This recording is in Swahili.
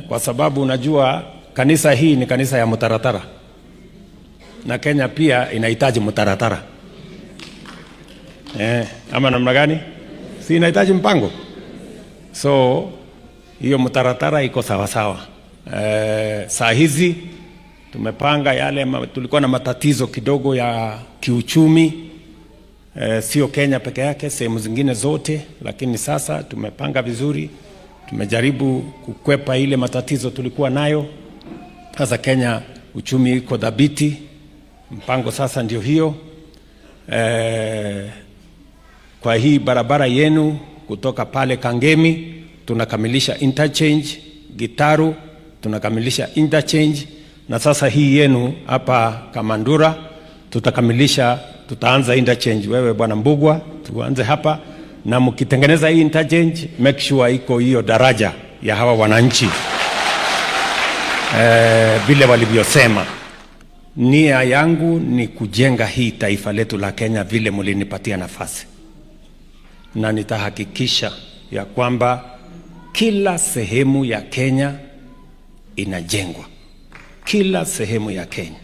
Kwa sababu unajua kanisa hii ni kanisa ya mtaratara, na Kenya pia inahitaji mtaratara. Ama namna gani? Si inahitaji mpango? So hiyo mtaratara iko sawa sawa. Saa hizi tumepanga yale tulikuwa na matatizo kidogo ya kiuchumi, sio Kenya peke yake, sehemu zingine zote, lakini sasa tumepanga vizuri. Tumejaribu kukwepa ile matatizo tulikuwa nayo. Sasa Kenya uchumi iko dhabiti. Mpango sasa ndio hiyo. Kwa hii barabara yenu kutoka pale Kangemi tunakamilisha interchange, Gitaru tunakamilisha interchange, na sasa hii yenu hapa Kamandura tutaanza interchange. Wewe Bwana Mbugua, tuanze hapa, na mkitengeneza hii interchange make sure iko hiyo daraja ya hawa wananchi vile walivyosema. Nia yangu ni kujenga hii taifa letu la Kenya vile mlinipatia nafasi, na nitahakikisha ya kwamba kila sehemu ya Kenya inajengwa, kila sehemu ya Kenya.